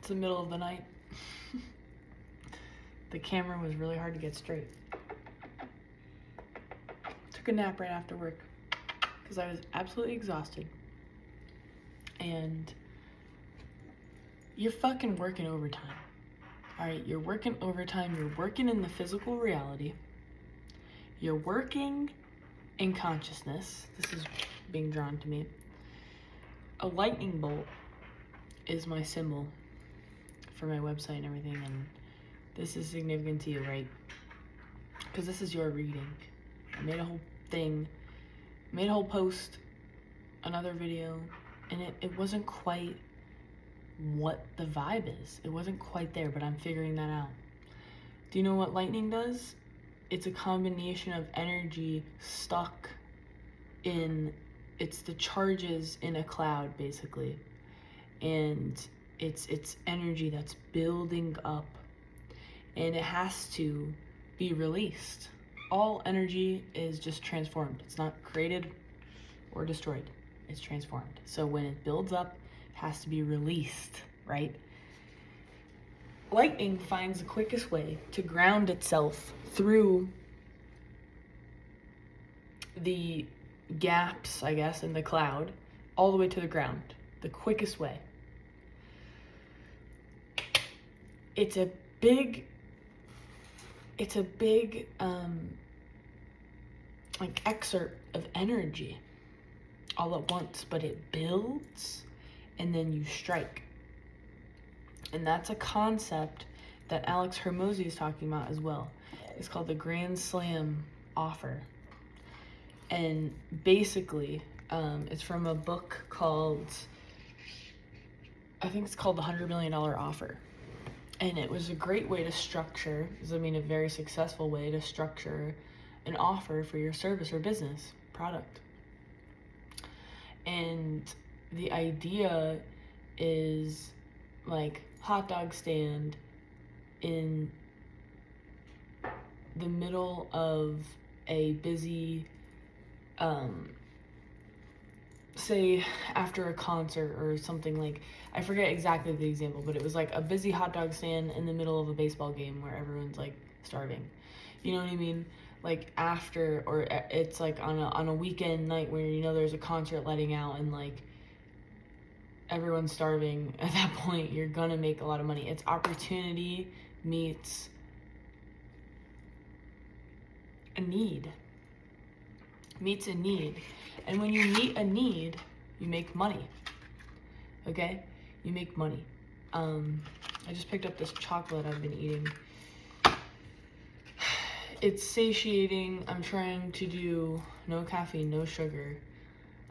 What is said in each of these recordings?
It's the middle of the night. The camera was really hard to get straight. Took a nap right after work because I was absolutely exhausted. And you're fucking working overtime. All right, you're working overtime. You're working in the physical reality. You're working in consciousness. This is being drawn to me. A lightning bolt is my symbol for my website and everything, and this is significant to you, right? Because this is your reading. I made a whole thing, made a whole post, another video, and it wasn't quite what the vibe is. It wasn't quite there, but I'm figuring that out. Do you know what lightning does? It's a combination of energy stuck in, it's the charges in a cloud, basically. And it's energy that's building up, and it has to be released. All energy is just transformed. It's not created or destroyed. It's transformed. So when it builds up, it has to be released, right? Lightning finds the quickest way to ground itself through the gaps, I guess, in the cloud, all the way to the ground. The quickest way. It's a big like excerpt of energy all at once, but it builds and then you strike. And that's a concept that Alex Hormozi is talking about as well. It's called the Grand Slam offer. And basically, it's from a book called, I think it's called The $100 Million Offer. And it was a great way to structure, a very successful way to structure an offer for your service or business product. And the idea is like hot dog stand in the middle of a busy, say after a concert or something, like, I forget exactly the example, but it was like a busy hot dog stand in the middle of a baseball game where everyone's like starving. You know what I mean? Like after, or it's like on a weekend night where there's a concert letting out and like everyone's starving. At that point, you're gonna make a lot of money. It's opportunity meets a need. Meets a need. And when you meet a need, you make money. Okay? You make money. I just picked up this chocolate I've been eating. It's satiating. I'm trying to do no caffeine, no sugar.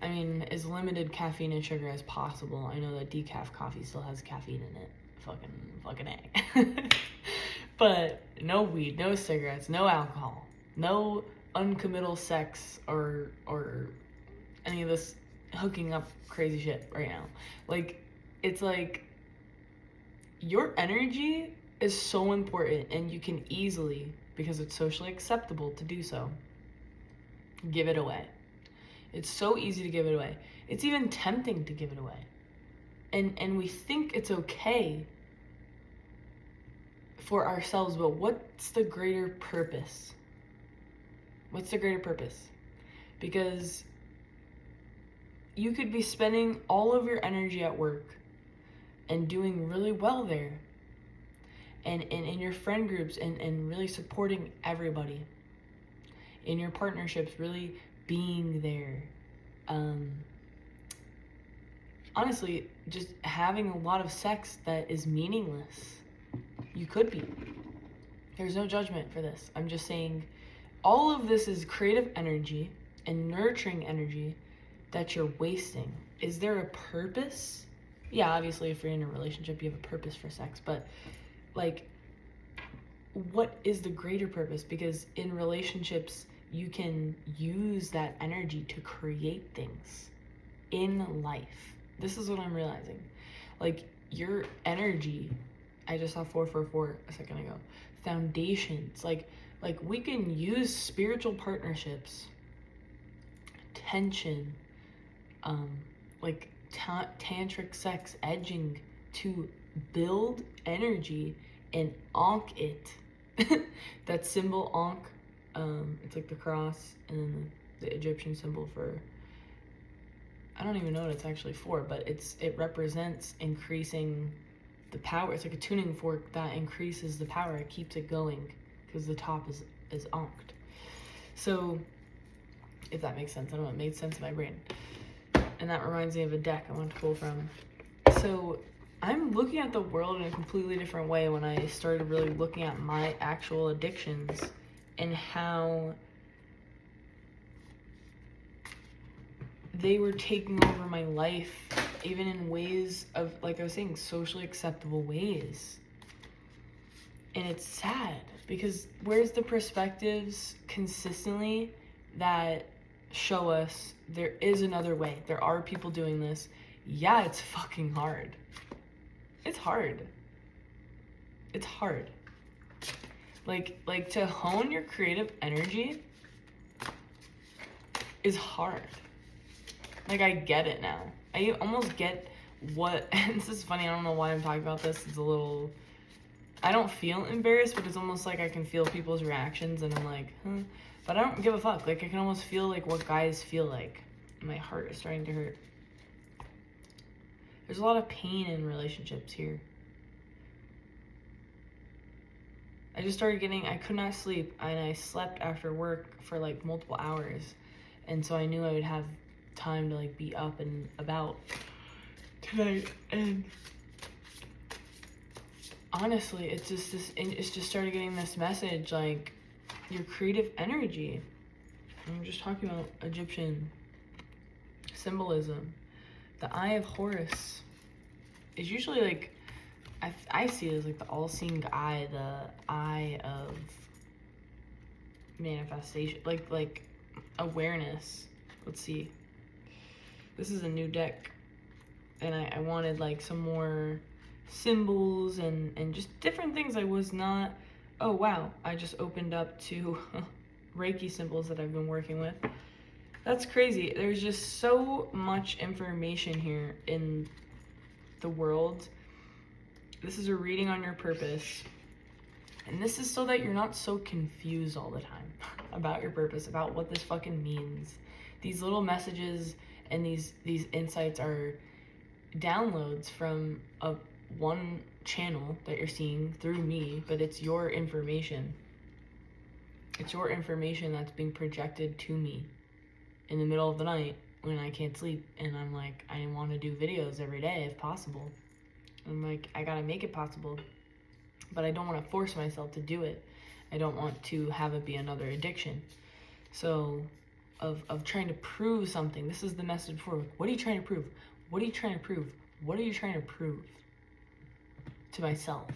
I mean, as limited caffeine and sugar as possible. I know that decaf coffee still has caffeine in it. Fucking A. But no weed, no cigarettes, no alcohol, no uncommittal sex or any of this hooking up crazy shit right now. Like, it's like your energy is so important, and you can easily, because it's socially acceptable to do so, give it away. It's so easy to give it away. It's even tempting to give it away. And we think it's okay for ourselves, but what's the greater purpose? What's the greater purpose? Because you could be spending all of your energy at work and doing really well there, and in your friend groups, and really supporting everybody, in your partnerships, really being there. Honestly, just having a lot of sex that is meaningless. You could be. There's no judgment for this. I'm just saying all of this is creative energy and nurturing energy that you're wasting. Is there a purpose? Yeah, obviously, if you're in a relationship, you have a purpose for sex, but like, what is the greater purpose? Because in relationships, you can use that energy to create things in life. This is what I'm realizing. Like, your energy, I just saw 444 a second ago. Foundations, like we can use spiritual partnerships, tension, like tantric sex, edging to build energy and Ankh it. That symbol Ankh, it's like the cross and then the Egyptian symbol for, I don't even know what it's actually for, but it represents increasing the power. It's like a tuning fork that increases the power. It keeps it going because the top is Ankhed. So, if that makes sense. I don't know, it made sense in my brain. And that reminds me of a deck I want to pull from. So, I'm looking at the world in a completely different way when I started really looking at my actual addictions and how they were taking over my life, even in ways of, like I was saying, socially acceptable ways. And it's sad because where's the perspectives consistently that show us there is another way? There are people doing this. Yeah, it's fucking hard. It's hard. It's hard. Like to hone your creative energy is hard. Like, I get it now. I almost get what, and this is funny, I don't know why I'm talking about this. It's a little, I don't feel embarrassed, but it's almost like I can feel people's reactions and I'm like, but I don't give a fuck. Like, I can almost feel like what guys feel like. My heart is starting to hurt. There's a lot of pain in relationships here. I just started getting, I could not sleep, and I slept after work for like multiple hours. And so I knew I would have time to like be up and about tonight. And honestly, it's just this, it's just started getting this message, like, your creative energy. I'm just talking about Egyptian symbolism. The Eye of Horus is usually like, I see it as like the all-seeing eye, the eye of manifestation, like awareness. Let's see. This is a new deck, and I wanted like some more symbols and just different things. I was not, oh wow, I just opened up to Reiki symbols that I've been working with. That's crazy. There's just so much information here in the world. This is a reading on your purpose. And this is so that you're not so confused all the time about your purpose, about what this fucking means. These little messages and these insights are downloads from one channel that you're seeing through me, but it's your information. It's your information that's being projected to me in the middle of the night when I can't sleep, and I'm like, I want to do videos every day if possible. I'm like, I gotta make it possible, but I don't want to force myself to do it. I don't want to have it be another addiction. So, of trying to prove something. This is the message for, what are you trying to prove? What are you trying to prove? What are you trying to prove to myself?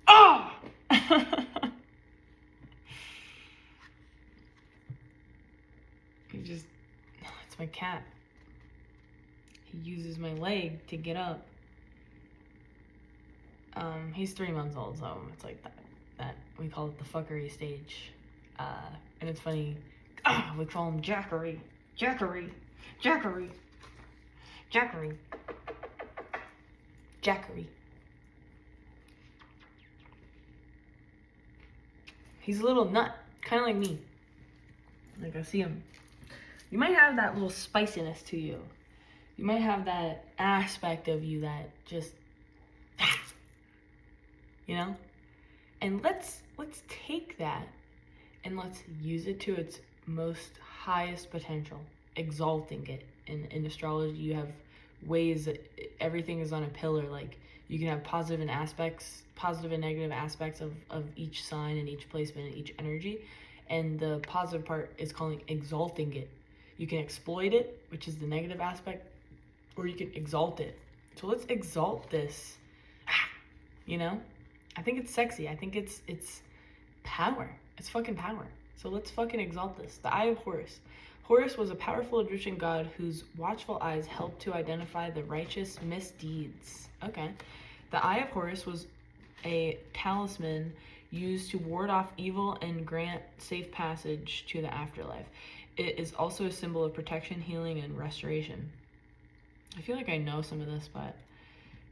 Ah! It's my cat. He uses my leg to get up. He's 3 months old, so it's like that we call it the fuckery stage. And it's funny, we call him Jackery. Jackery. Jackery. Jackery. Jackery. He's a little nut, kind of like me. Like, I see him. You might have that little spiciness to you. You might have that aspect of you that just, you know? And let's take that and let's use it to its most highest potential, exalting it. In astrology, you have ways that everything is on a pillar. Like, you can have positive and negative aspects of each sign and each placement and each energy. And the positive part is calling exalting it. You can exploit it, which is the negative aspect, or you can exalt it. So let's exalt this, you know? I think it's sexy. I think it's power. It's fucking power. So let's fucking exalt this. The Eye of Horus. Horus was a powerful Egyptian god whose watchful eyes helped to identify the righteous misdeeds. Okay. The Eye of Horus was a talisman used to ward off evil and grant safe passage to the afterlife. It is also a symbol of protection, healing, and restoration. I feel like I know some of this, but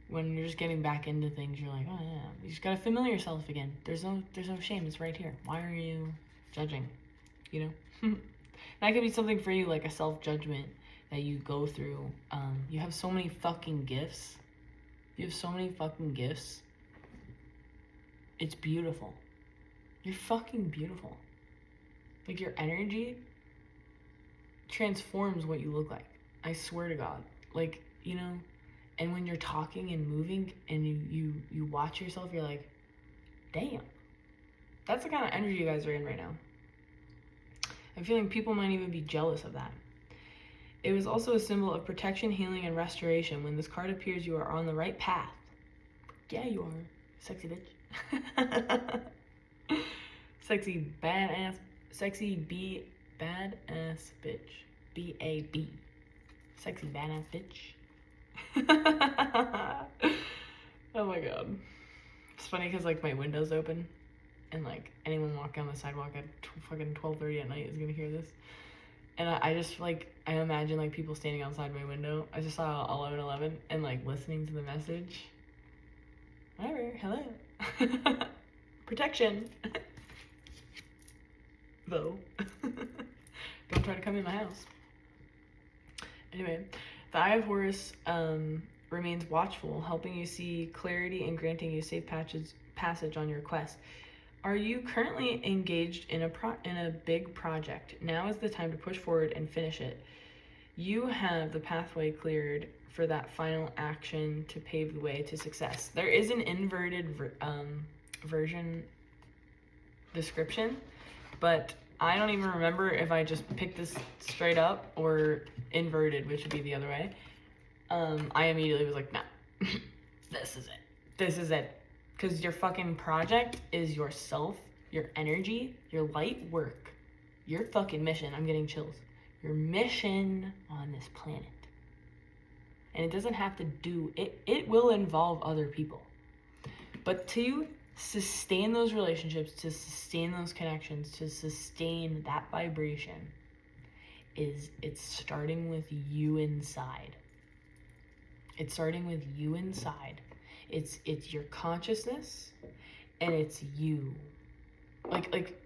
When you're just getting back into things, you're like, oh yeah, you just gotta familiar yourself again. There's no shame. It's right here. Why are you judging? You know, that could be something for you, like a self-judgment that you go through. You have so many fucking gifts. You have so many fucking gifts. It's beautiful. You're fucking beautiful. Like, your energy transforms what you look like. I swear to God. Like, you know, and when you're talking and moving and you watch yourself, you're like, damn. That's the kind of energy you guys are in right now. I'm feeling people might even be jealous of that. It was also a symbol of protection, healing, and restoration. When this card appears, you are on the right path. Yeah, you are. Sexy bitch. Sexy badass. Sexy B badass bitch. B-A-B. Sexy badass bitch. Oh my god. It's funny because, like, my window's open. And, like, anyone walking on the sidewalk at fucking 12:30 at night is gonna hear this. And I just, like, I imagine, like, people standing outside my window. I just saw 11:11 and, like, listening to the message. Whatever, hello. Protection. Though. Don't try to come in my house. Anyway, the Eye of Horus remains watchful, helping you see clarity and granting you safe passage on your quest. Are you currently engaged in a big project? Now is the time to push forward and finish it. You have the pathway cleared for that final action to pave the way to success. There is an inverted version description, but I don't even remember if I just picked this straight up or inverted, which would be the other way. I immediately was like, nah, this is it. This is it. Because your fucking project is yourself, your energy, your light work, your fucking mission. I'm getting chills. Your mission on this planet. And it doesn't have to do, it will involve other people. But to sustain those relationships, to sustain those connections, to sustain that vibration, it's starting with you inside. It's starting with you inside. It's your consciousness, and it's you. Like,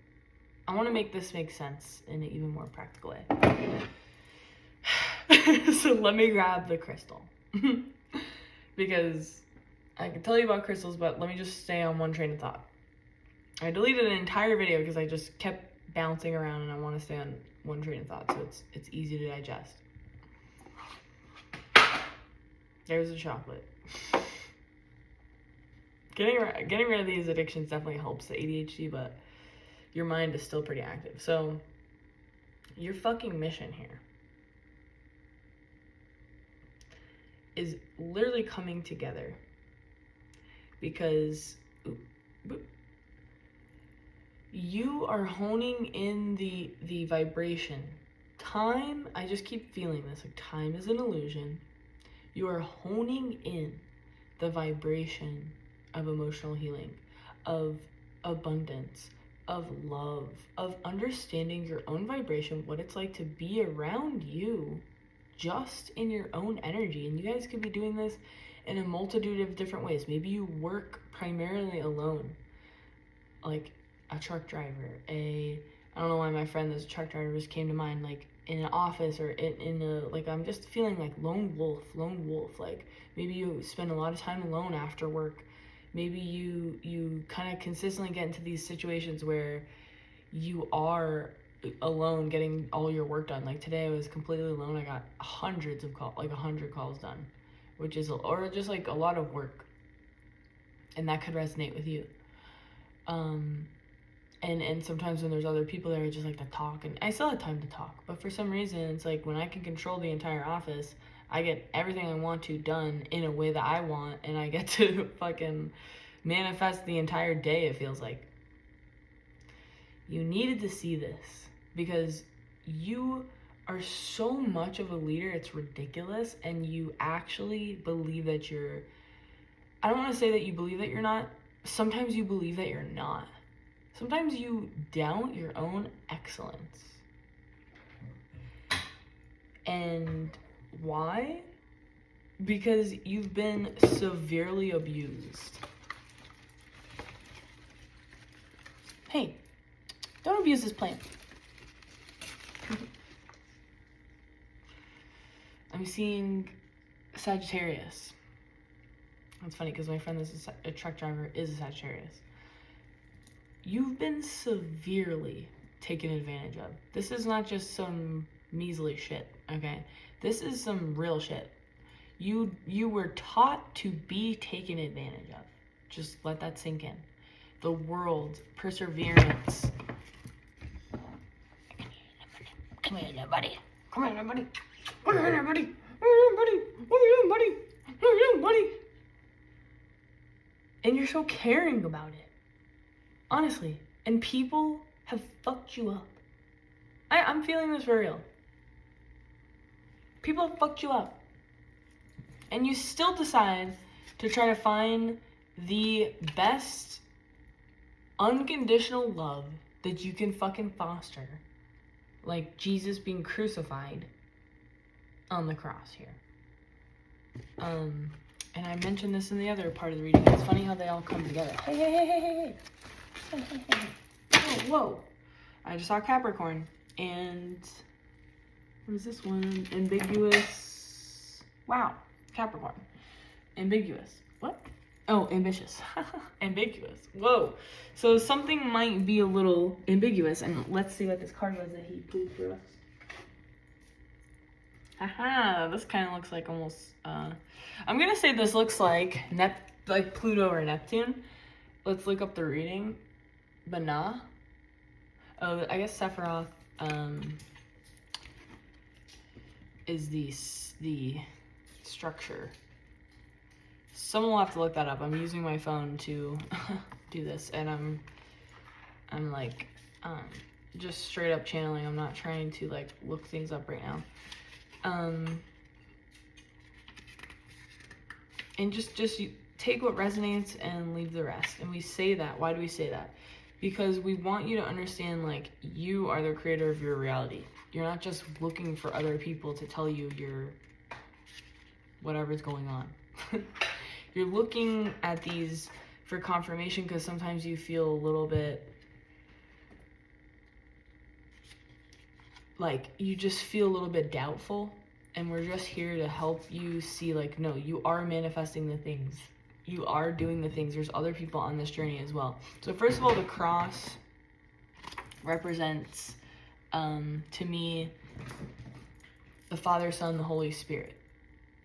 I want to make this make sense in an even more practical way. So let me grab the crystal. Because I can tell you about crystals, but let me just stay on one train of thought. I deleted an entire video because I just kept bouncing around, and I want to stay on one train of thought, so it's easy to digest. There's the chocolate. Getting rid of these addictions definitely helps the ADHD, but your mind is still pretty active. So, your fucking mission here is literally coming together because you are honing in the vibration. Time, I just keep feeling this, like, time is an illusion. You are honing in the vibration of emotional healing, of abundance, of love, of understanding your own vibration, what it's like to be around you just in your own energy. And you guys could be doing this in a multitude of different ways. Maybe you work primarily alone, like a truck driver, I don't know why my friend that's a truck driver just came to mind, like in an office or in a, like, I'm just feeling like lone wolf, like maybe you spend a lot of time alone after work. Maybe you kind of consistently get into these situations where you are alone getting all your work done. Like today I was completely alone. I got hundreds of calls, like 100 calls done, which is, or just like a lot of work. And that could resonate with you. And sometimes when there's other people there, I just like to talk, and I still have time to talk. But for some reason, it's like when I can control the entire office, I get everything I want to done in a way that I want, and I get to fucking manifest the entire day, it feels like. You needed to see this because you are so much of a leader, it's ridiculous, and you actually believe that you're, I don't want to say that you believe that you're not, sometimes you believe that you're not. Sometimes you doubt your own excellence. And why? because you've been severely abused. Hey, don't abuse this plant. I'm seeing Sagittarius. That's funny because my friend that's a truck driver is a Sagittarius. You've been severely taken advantage of. This is not just some measly shit, okay? This is some real shit. You were taught to be taken advantage of. Just let that sink in. The world, perseverance. Come here, there, buddy. Come here, there, buddy. Come here, there, buddy. Come here, there, buddy. Come here, there, buddy. Come here, there, buddy. And you're so caring about it. Honestly. And people have fucked you up. I'm feeling this for real. People have fucked you up. And you still decide to try to find the best unconditional love that you can fucking foster. Like Jesus being crucified on the cross here. And I mentioned this in the other part of the reading. It's funny how they all come together. Hey, hey, hey, hey, hey, hey, hey, hey, hey. Oh, whoa. I just saw Capricorn. And what is this one? Ambiguous. Wow. Capricorn. Ambiguous. What? Oh, ambitious. Ambiguous. Whoa. So something might be a little ambiguous. And let's see what this card was that he pulled for us. Haha. This kind of looks like almost... I'm going to say this looks like Pluto or Neptune. Let's look up the reading. But nah. Oh, I guess Sephiroth is the structure. Someone will have to look that up. I'm using my phone to do this, and I'm like just straight up channeling. I'm not trying to like look things up right now. And just you take what resonates and leave the rest. And we say that. Why do we say that? Because we want you to understand, like, you are the creator of your reality. You're not just looking for other people to tell you your whatever's going on. You're looking at these for confirmation because sometimes you feel a little bit like you just feel a little bit doubtful. And we're just here to help you see, like, no, you are manifesting the things. You are doing the things. There's other people on this journey as well. So first of all, the cross represents, to me, the Father, Son, the Holy Spirit.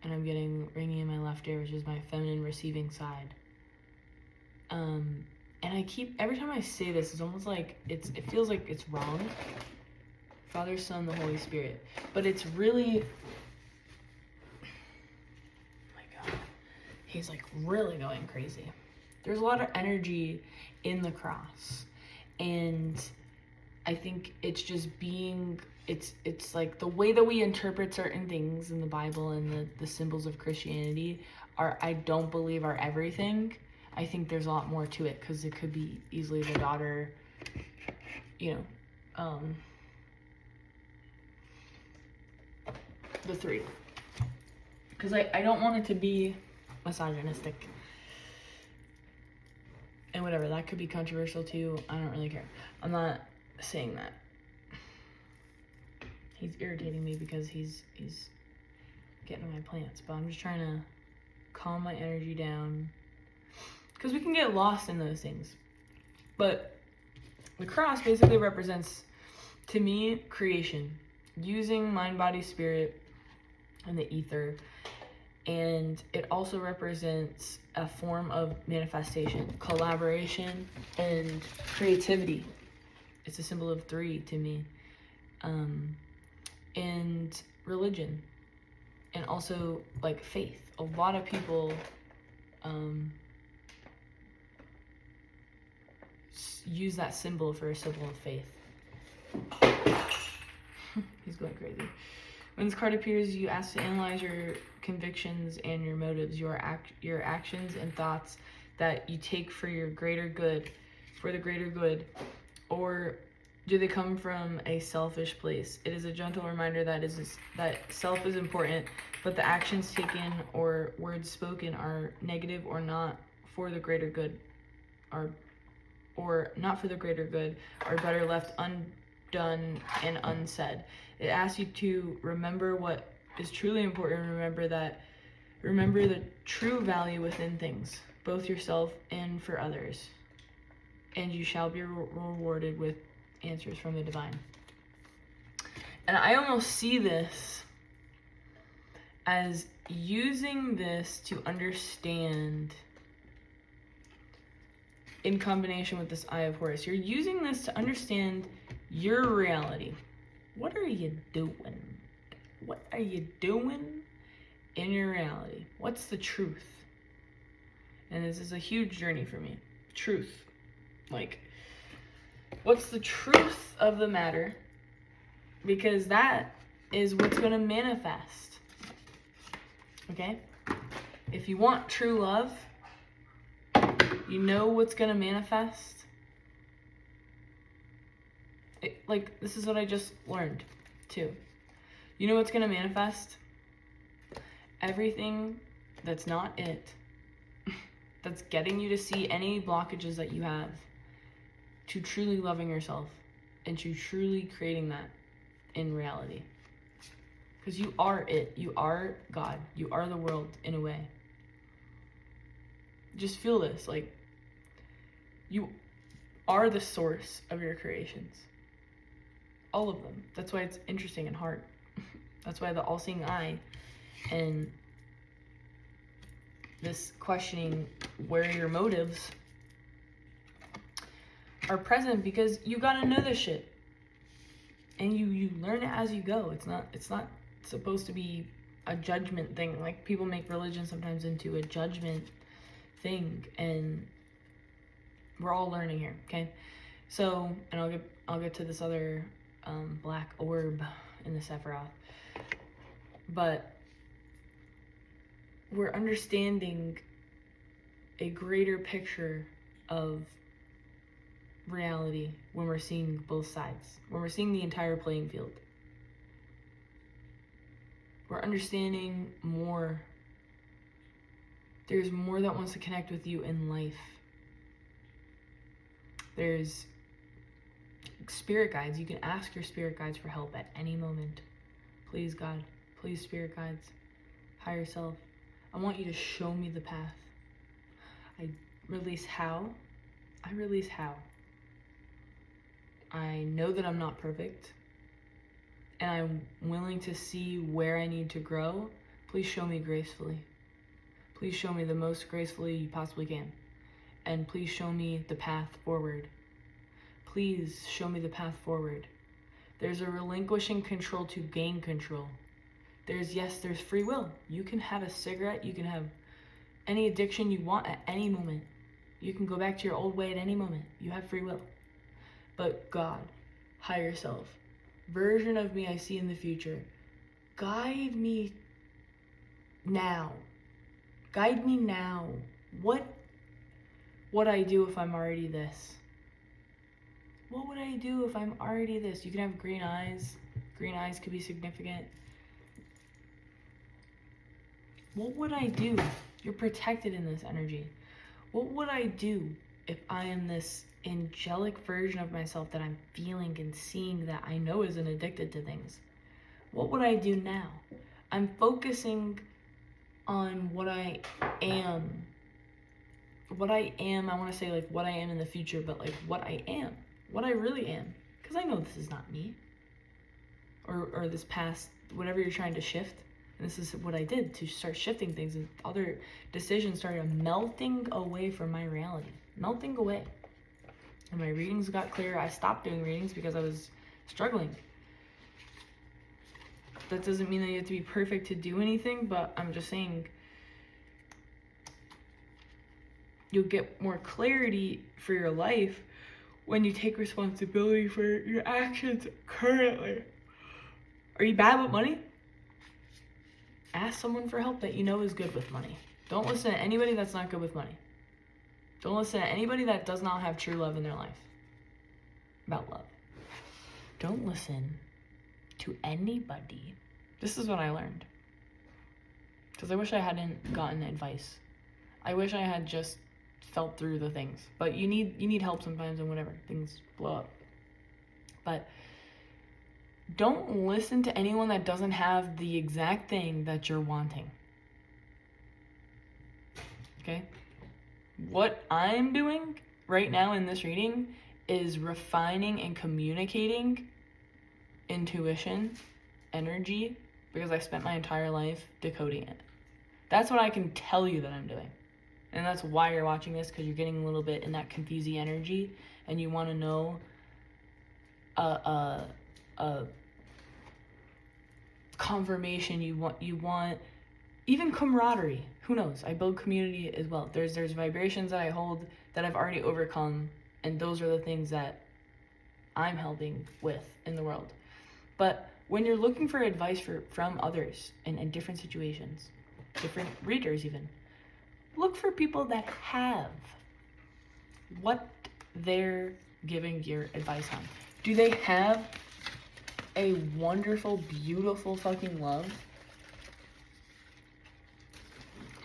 And I'm getting ringing in my left ear, which is my feminine receiving side. And I keep, every time I say this, it's almost like, it feels like it's wrong. Father, Son, the Holy Spirit. But it's really, he's like really going crazy. There's a lot of energy in the cross. And I think it's just being, it's like the way that we interpret certain things in the Bible and the symbols of Christianity are, I don't believe are everything. I think there's a lot more to it because it could be easily the daughter, you know, the three. Because I don't want it to be misogynistic and whatever, that could be controversial too. I don't really care. I'm not saying that. He's irritating me because he's getting my plants, but I'm just trying to calm my energy down because we can get lost in those things. But the cross basically represents, to me, creation, using mind, body, spirit, and the ether. And it also represents a form of manifestation, collaboration, and creativity. It's a symbol of three to me. And religion. And also, like, faith. A lot of people use that symbol for a symbol of faith. He's going crazy. When this card appears, you ask to analyze your convictions and your motives, your actions and thoughts that you take for your greater good, or do they come from a selfish place? It is a gentle reminder that self is important, but the actions taken or words spoken are negative or not for the greater good, or not for the greater good, are better left undone and unsaid. It asks you to remember what is truly important. Remember the true value within things, both yourself and for others, and you shall be rewarded with answers from the divine. And I almost see this as using this to understand, in combination with this Eye of Horus, you're using this to understand your reality. What are you doing? What are you doing in your reality? What's the truth? And this is a huge journey for me. Truth. Like, what's the truth of the matter? Because that is what's going to manifest. Okay? If you want true love, you know what's going to manifest. Like, this is what I just learned, too. You know what's going to manifest? Everything that's not it. That's getting you to see any blockages that you have to truly loving yourself and to truly creating that in reality. Because you are it. You are God. You are the world in a way. Just feel this. Like, you are the source of your creations. All of them. That's why it's interesting and hard. That's why the all-seeing eye and this questioning where your motives are present, because you gotta know this shit. And you learn it as you go. It's not supposed to be a judgment thing. Like, people make religion sometimes into a judgment thing, and we're all learning here, okay? So, and I'll get to this other black orb in the Sephiroth. But we're understanding a greater picture of reality when we're seeing both sides, when we're seeing the entire playing field. We're understanding more. There's more that wants to connect with you in life. There's spirit guides. You can ask your spirit guides for help at any moment. Please, God. Please, spirit guides. Higher self. I want you to show me the path. I release how. I know that I'm not perfect, and I'm willing to see where I need to grow. Please show me gracefully. Please show me the most gracefully you possibly can. And please show me the path forward. Please show me the path forward. There's a relinquishing control to gain control. There's free will. You can have a cigarette. You can have any addiction you want at any moment. You can go back to your old way at any moment. You have free will. But God, higher self, version of me I see in the future, guide me now. Guide me now. What would I do if I'm already this? What would I do if I'm already this? You can have green eyes. Green eyes could be significant. What would I do? You're protected in this energy. What would I do if I am this angelic version of myself that I'm feeling and seeing that I know isn't addicted to things? What would I do now? I'm focusing on what I am. What I am, I want to say like what I am in the future, but like what I am. What I really am. Because I know this is not me. Or this past, whatever you're trying to shift. And this is what I did to start shifting things, and other decisions started melting away from my reality. Melting away. And my readings got clearer. I stopped doing readings because I was struggling. That doesn't mean that you have to be perfect to do anything, but I'm just saying you'll get more clarity for your life when you take responsibility for your actions currently. Are you bad with money? Ask someone for help that you know is good with money. Don't listen to anybody that's not good with money. Don't listen to anybody that does not have true love in their life. About love. don't listen to anybody. This is what I learned. Because I wish I hadn't gotten advice. I wish I had just felt through the things. But you need help sometimes, and whatever, things blow up. But don't listen to anyone that doesn't have the exact thing that you're wanting. Okay? What I'm doing right now in this reading is refining and communicating intuition, energy, because I spent my entire life decoding it. That's what I can tell you that I'm doing. And that's why you're watching this, because you're getting a little bit in that confusing energy, and you want to know confirmation. You want even camaraderie. Who knows? I build community as well. There's vibrations that I hold that I've already overcome, and those are the things that I'm helping with in the world. But when you're looking for advice from others in different situations, different readers even, look for people that have what they're giving your advice on. Do they have a wonderful, beautiful fucking love?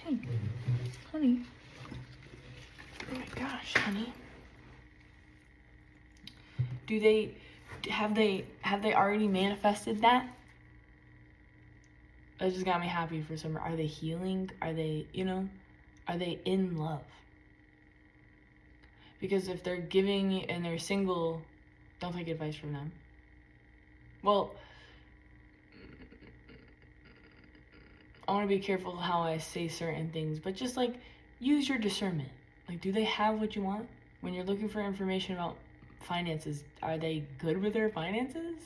Hey, honey. Oh my gosh, honey. Have they already manifested that? That just got me happy for some. Are they healing? Are they, are they in love? Because if they're giving and they're single, don't take advice from them. Well, I want to be careful how I say certain things, but just like use your discernment. Like, do they have what you want? When you're looking for information about finances, are they good with their finances?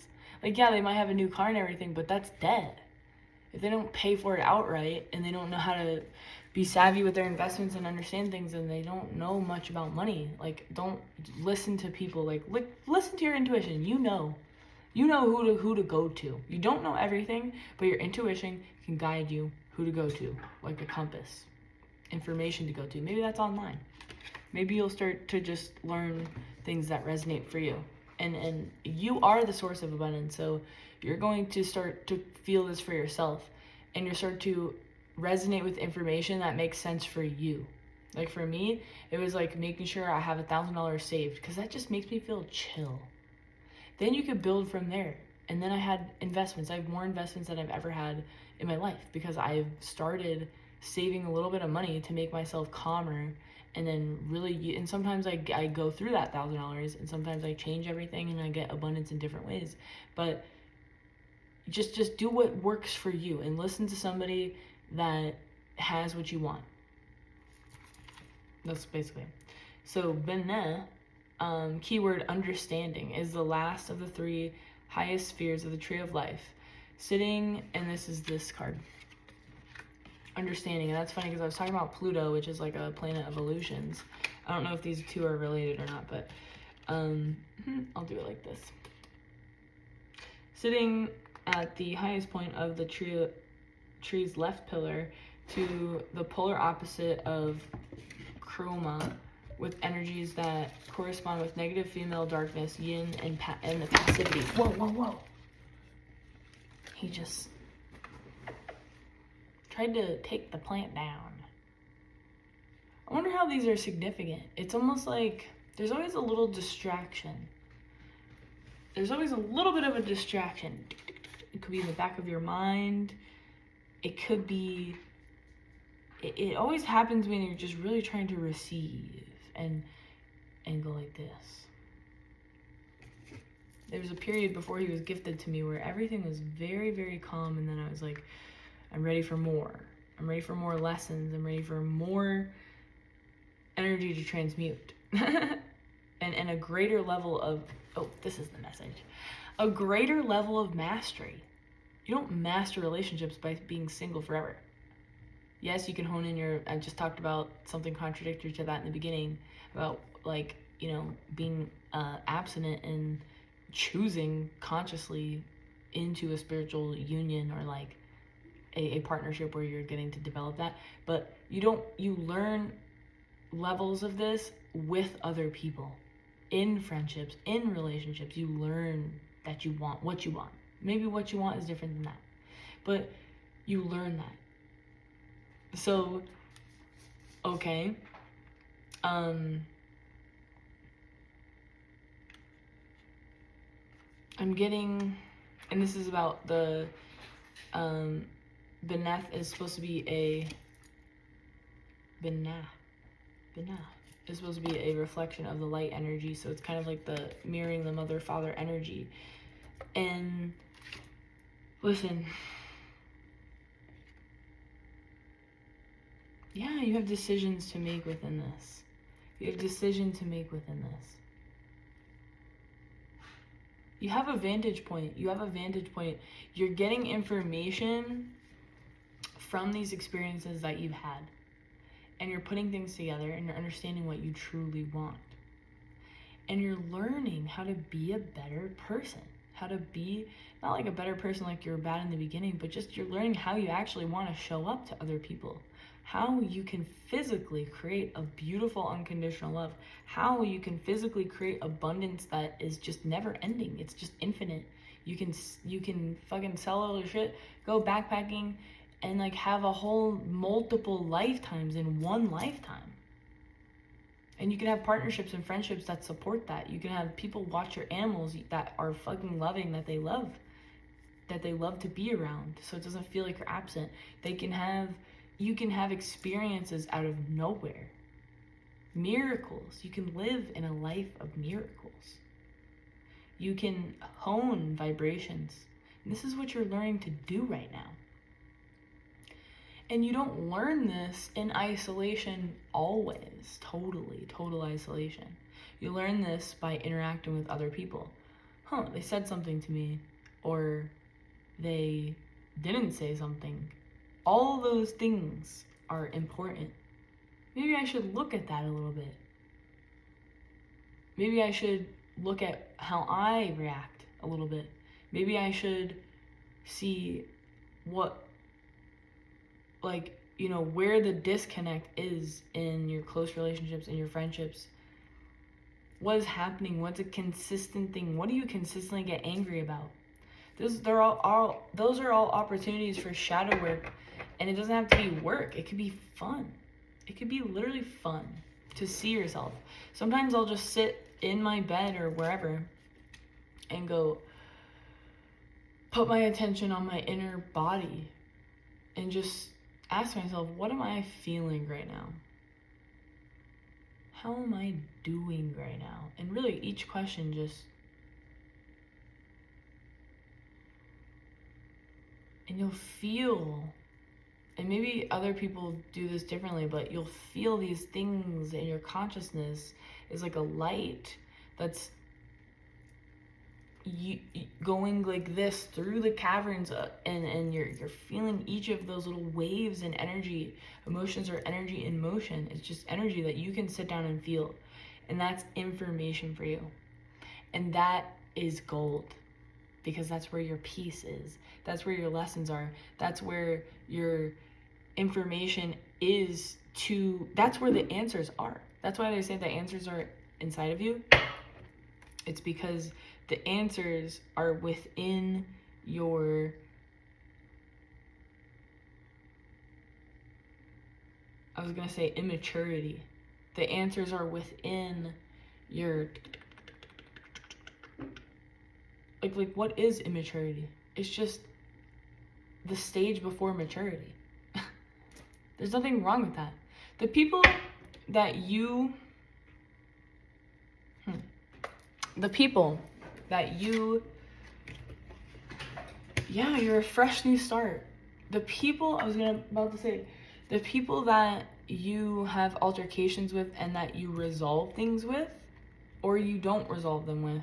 Like, yeah, they might have a new car and everything, but that's dead. If they don't pay for it outright and they don't know how to be savvy with their investments and understand things, and they don't know much about money, like, don't listen to people. Like, listen to your intuition. You know who to go to. You don't know everything, but your intuition can guide you who to go to, like a compass, information to go to. Maybe that's online. Maybe you'll start to just learn things that resonate for you. And you are the source of abundance, so you're going to start to feel this for yourself, and you start to resonate with information that makes sense for you. Like for me, it was like making sure I have $1,000 saved, because that just makes me feel chill. Then you could build from there. And then I had investments. I have more investments than I've ever had in my life, because I've started saving a little bit of money to make myself calmer. And then really, and sometimes I go through that $1,000, and sometimes I change everything and I get abundance in different ways. But just do what works for you, and listen to somebody that has what you want. That's basically. So Bene, keyword understanding, is the last of the 3 highest spheres of the tree of life. Sitting, and this is this card. Understanding, and that's funny because I was talking about Pluto, which is like a planet of illusions. I don't know if these two are related or not, but I'll do it like this. Sitting at the highest point of the tree's left pillar to the polar opposite of chroma, with energies that correspond with negative female darkness, yin, and the passivity. Whoa. He just tried to take the plant down. I wonder how these are significant. It's almost like there's always a little distraction. There's always a little bit of a distraction. It could be in the back of your mind. It could be... It always happens when you're just really trying to receive and go like this. There was a period before he was gifted to me where everything was very, very calm, and then I was like, I'm ready for more. I'm ready for more lessons. I'm ready for more energy to transmute. and a greater level of, this is the message. A greater level of mastery. You don't master relationships by being single forever. Yes, you can hone in I just talked about something contradictory to that in the beginning, about like, being abstinent and choosing consciously into a spiritual union, or like a partnership where you're getting to develop that. But you learn levels of this with other people, in friendships, in relationships. You learn that you want, what you want. Maybe what you want is different than that. But you learn that. So, okay. I'm getting, and this is about the Beneth is supposed to be a Benah is supposed to be a reflection of the light energy, so it's kind of like the mirroring the mother father energy. And listen, yeah, you have decisions to make within this. You have decision to make within this. You have a vantage point. You have a vantage point. You're getting information from these experiences that you've had. And you're putting things together and you're understanding what you truly want. And you're learning how to be a better person. How to be, not like a better person like you were bad in the beginning, but just you're learning how you actually want to show up to other people. How you can physically create a beautiful unconditional love. How you can physically create abundance that is just never ending. It's just infinite. You can fucking sell all your shit, go backpacking, and like have a whole multiple lifetimes in one lifetime. And you can have partnerships and friendships that support that. You can have people watch your animals that are fucking loving, that they love to be around, so it doesn't feel like you're absent. You can have experiences out of nowhere. Miracles. You can live in a life of miracles. You can hone vibrations. And this is what you're learning to do right now. And you don't learn this in isolation always, total isolation. You learn this by interacting with other people. They said something to me, or they didn't say something. All those things are important. Maybe I should look at that a little bit. Maybe I should look at how I react a little bit. Maybe I should see what, like, you know, where the disconnect is in your close relationships, in your friendships. What is happening? What's a consistent thing? What do you consistently get angry about? Those are all opportunities for shadow work, and it doesn't have to be work. It could be fun. It could be literally fun to see yourself. Sometimes I'll just sit in my bed or wherever and go, put my attention on my inner body and just ask myself, what am I feeling right now? How am I doing right now? And really each question just, and you'll feel, and maybe other people do this differently, but you'll feel these things in your consciousness is like a light that's going like this through the caverns, and you're feeling each of those little waves and energy. Emotions are energy in motion. It's just energy that you can sit down and feel, and that's information for you. And that is gold, because that's where your peace is. That's where your lessons are. That's where your information is that's where the answers are. That's why they say the answers are inside of you. It's because the answers are within your, I was going to say immaturity. The answers are within your, like what is immaturity? It's just the stage before maturity. There's nothing wrong with that. The people that you, you're a fresh new start. The people, about to say, the people that you have altercations with and that you resolve things with, or you don't resolve them with,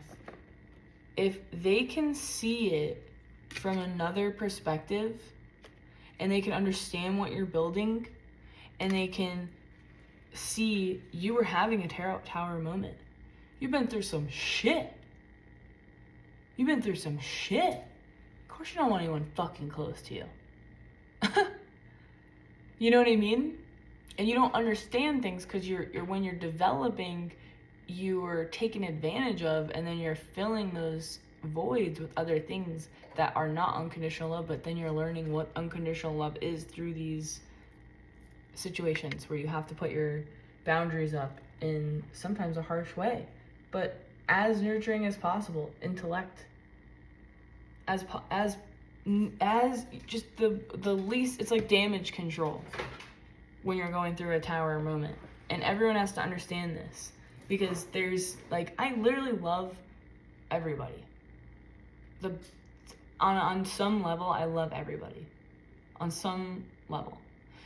if they can see it from another perspective, and they can understand what you're building, and they can see you were having a tower moment. You've been through some shit. Of course you don't want anyone fucking close to you. You know what I mean? And you don't understand things because you're when you're developing, you're taken advantage of, and then you're filling those voids with other things that are not unconditional love, but then you're learning what unconditional love is through these situations where you have to put your boundaries up in sometimes a harsh way, but as nurturing as possible. Intellect as just the least. It's like damage control when you're going through a tower moment, and everyone has to understand this, because there's like, I literally love everybody. On some level, I love everybody on some level.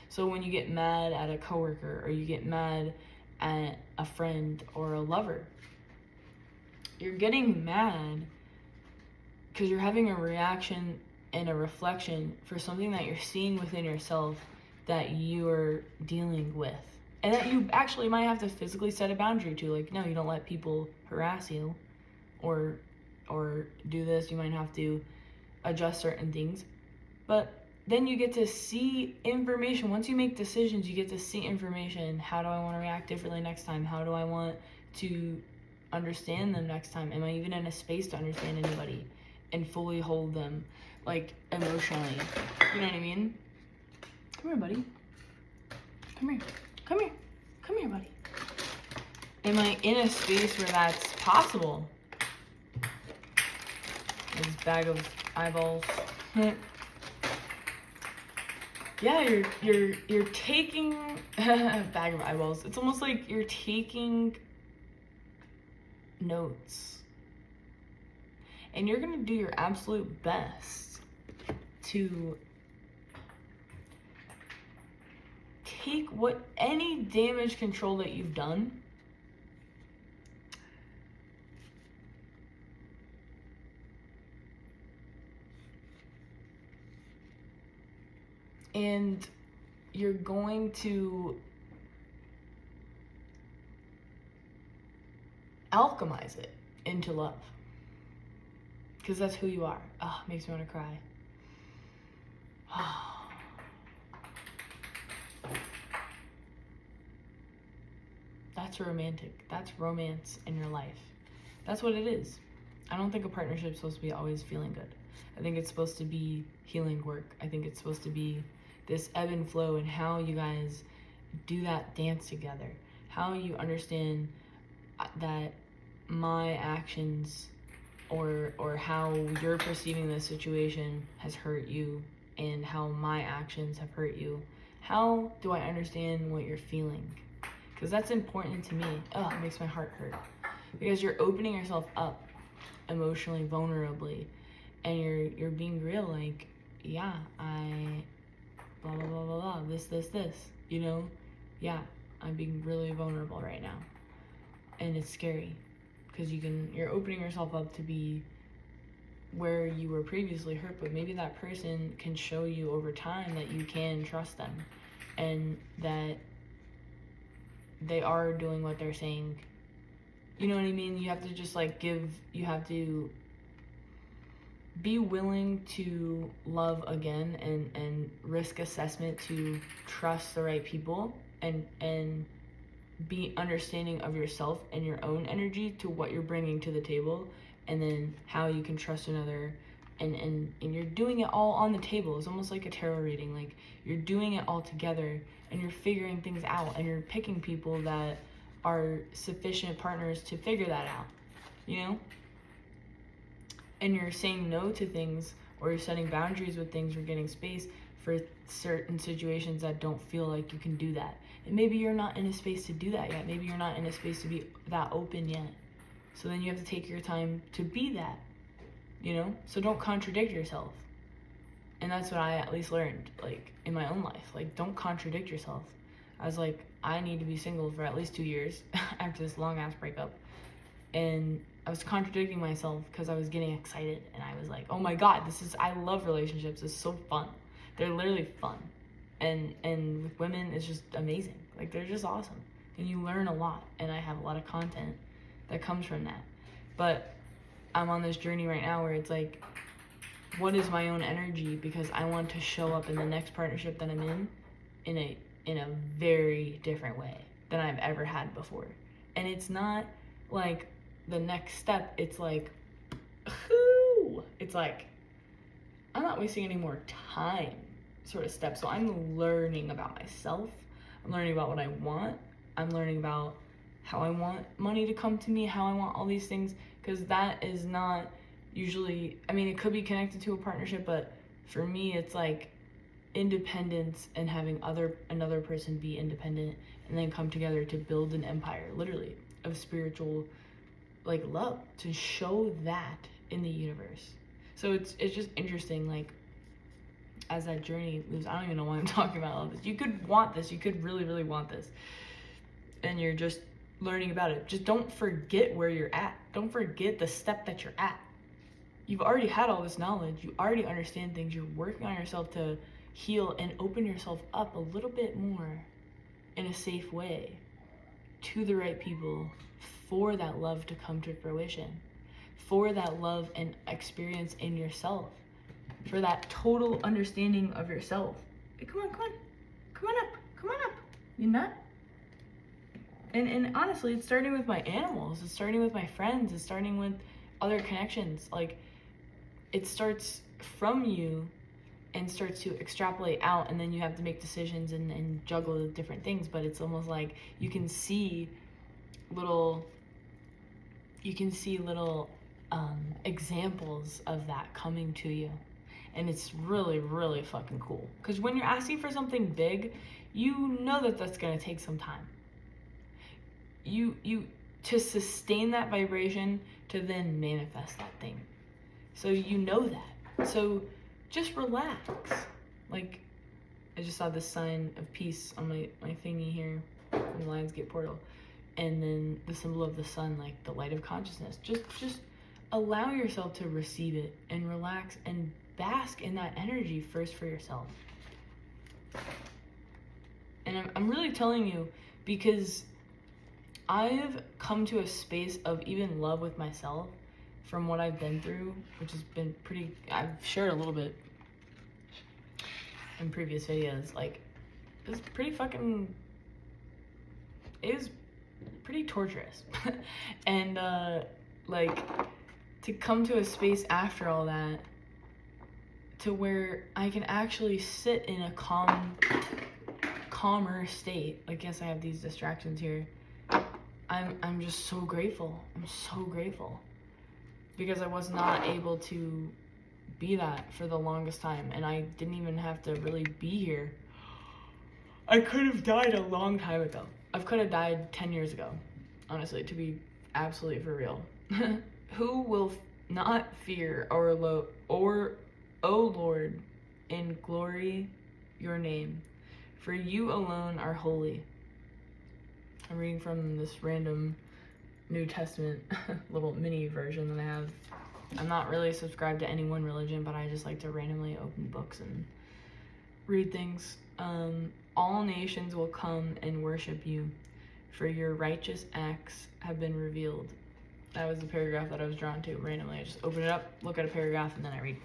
So when you get mad at a coworker, or you get mad at a friend or a lover, you're getting mad because you're having a reaction and a reflection for something that you're seeing within yourself that you're dealing with, and that you actually might have to physically set a boundary to. Like, no, you don't let people harass you or do this. You might have to adjust certain things, but then you get to see information. Once you make decisions, you get to see information. How do I want to react differently next time? How do I want to understand them next time? Am I even in a space to understand anybody and fully hold them, like, emotionally? You know what I mean? Come here, buddy. Come here. Come here. Come here, buddy. Am I in a space where that's possible? This bag of eyeballs. Yeah, you're taking a bag of eyeballs. It's almost like you're taking notes, and you're gonna do your absolute best to take any damage control that you've done and you're going to alchemize it into love, because that's who you are. Oh, makes me want to cry. That's romantic. That's romance in your life. That's what it is. I don't think a partnership is supposed to be always feeling good. I think it's supposed to be healing work. I think it's supposed to be this ebb and flow, and how you guys do that dance together. How you understand that my actions or how you're perceiving this situation has hurt you, and how my actions have hurt you. How do I understand what you're feeling? Because that's important to me. Oh, it makes my heart hurt. Because you're opening yourself up emotionally, vulnerably, and you're being real, like, yeah, I blah blah blah blah blah, this, you know? Yeah, I'm being really vulnerable right now. And it's scary, because you're opening yourself up to be where you were previously hurt, but maybe that person can show you over time that you can trust them, and that they are doing what they're saying. You know what I mean? You have to just like you have to be willing to love again, and risk assessment to trust the right people, and be understanding of yourself and your own energy to what you're bringing to the table, and then how you can trust another, and you're doing it all on the table. It's almost like a tarot reading. Like, you're doing it all together, and you're figuring things out, and you're picking people that are sufficient partners to figure that out, you know? And you're saying no to things, or you're setting boundaries with things, or getting space for certain situations that don't feel like you can do that. And maybe you're not in a space to do that yet. Maybe you're not in a space to be that open yet. So then you have to take your time to be that, you know? So don't contradict yourself. And that's what I at least learned, like, in my own life. Like, don't contradict yourself. I was like, I need to be single for at least 2 years after this long-ass breakup. And I was contradicting myself because I was getting excited. And I was like, oh my God, I love relationships. It's so fun. They're literally fun. And with women, it's just amazing. Like, they're just awesome. And you learn a lot. And I have a lot of content that comes from that. But I'm on this journey right now where it's like, what is my own energy? Because I want to show up in the next partnership that I'm in a very different way than I've ever had before. And it's not like the next step. It's like, it's like, I'm not wasting any more time sort of step. So I'm learning about myself. I'm learning about what I want. I'm learning about how I want money to come to me, how I want all these things, because that is not usually, I mean, it could be connected to a partnership, but for me, it's like independence and having another person be independent and then come together to build an empire, literally, of spiritual, like, love, to show that in the universe. So it's just interesting, like, as that journey moves. I don't even know why I'm talking about all this. You could want this. You could really, really want this. And you're just learning about it. Just don't forget where you're at. Don't forget the step that you're at. You've already had all this knowledge. You already understand things. You're working on yourself to heal and open yourself up a little bit more in a safe way to the right people for that love to come to fruition, for that love and experience in yourself, for that total understanding of yourself. Hey, come on up, come on up, you nut? And honestly, it's starting with my animals, it's starting with my friends, it's starting with other connections. Like, it starts from you and starts to extrapolate out, and then you have to make decisions and juggle the different things. But it's almost like you can see little examples of that coming to you. And it's really, really fucking cool. Because when you're asking for something big, you know that that's going to take some time. You to sustain that vibration, to then manifest that thing. So you know that. So just relax. Like, I just saw this sign of peace on my thingy here from the Lionsgate portal. And then the symbol of the sun, like the light of consciousness. Just allow yourself to receive it and relax and bask in that energy first for yourself. And I'm really telling you, because I've come to a space of even love with myself from what I've been through, which has been pretty, I've shared a little bit in previous videos. Like, it was pretty torturous. And like, to come to a space after all that to where I can actually sit in a calmer state. Like, yes, I have these distractions here. I'm just so grateful. I'm so grateful, because I was not able to be that for the longest time, and I didn't even have to really be here. I could have died a long time ago. I could have died 10 years ago, honestly, to be absolutely for real. Who will not fear or O Lord, in glory your name, for you alone are holy. I'm reading from this random New Testament little mini version that I have. I'm not really subscribed to any one religion, but I just like to randomly open books and read things. All nations will come and worship you, for your righteous acts have been revealed. That was the paragraph that I was drawn to randomly. I just open it up, look at a paragraph, and then I read.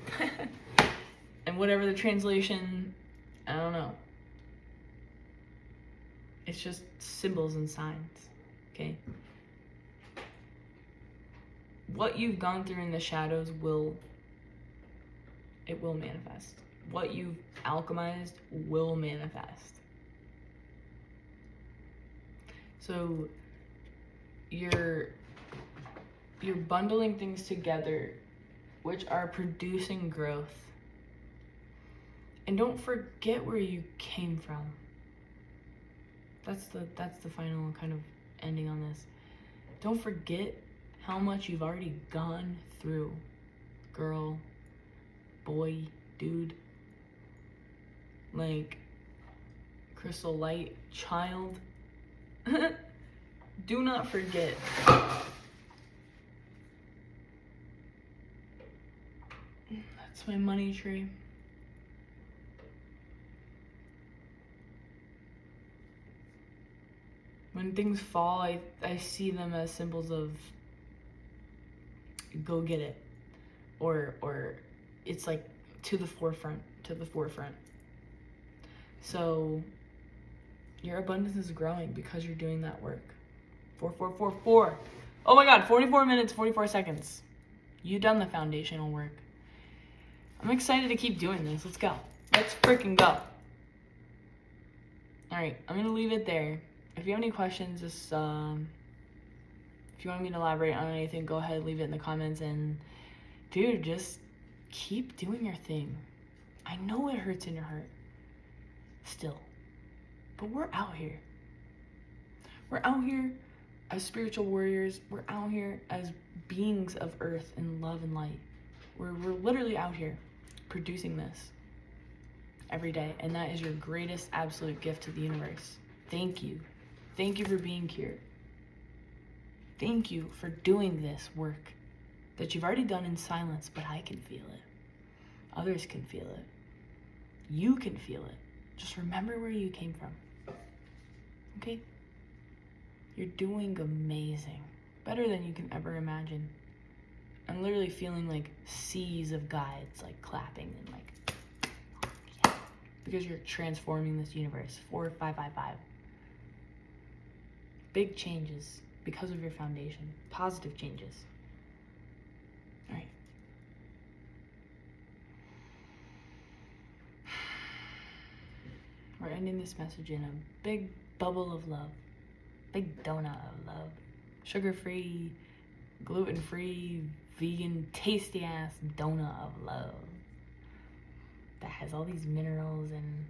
And whatever the translation, I don't know. It's just symbols and signs, okay? What you've gone through in the shadows will manifest. What you've alchemized will manifest. So you're bundling things together which are producing growth. And don't forget where you came from. That's the final kind of ending on this. Don't forget how much you've already gone through, girl, boy, dude, like, crystal light, child. Do not forget. That's my money tree. When things fall, I see them as symbols of go get it. Or it's like to the forefront. So your abundance is growing because you're doing that work. 4. Oh my God, 44 minutes, 44 seconds. You've done the foundational work. I'm excited to keep doing this. Let's go. Let's freaking go. Alright, I'm gonna leave it there. If you have any questions, just, if you want me to elaborate on anything, go ahead, leave it in the comments, and dude, just keep doing your thing. I know it hurts in your heart. Still. But we're out here. We're out here as spiritual warriors. We're out here as beings of earth and love and light. We're literally out here producing this every day. And that is your greatest absolute gift to the universe. Thank you. Thank you for being here. Thank you for doing this work that you've already done in silence, but I can feel it. Others can feel it. You can feel it. Just remember where you came from. Okay? You're doing amazing. Better than you can ever imagine. I'm literally feeling like seas of guides like clapping and like, yeah. Because you're transforming this universe. 4555. Big changes because of your foundation. Positive changes. Alright. We're ending this message in a big bubble of love. Big donut of love. Sugar-free, gluten-free, vegan, tasty-ass donut of love. That has all these minerals and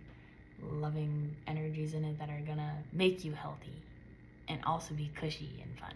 loving energies in it that are gonna make you healthy. And also be cushy and fun.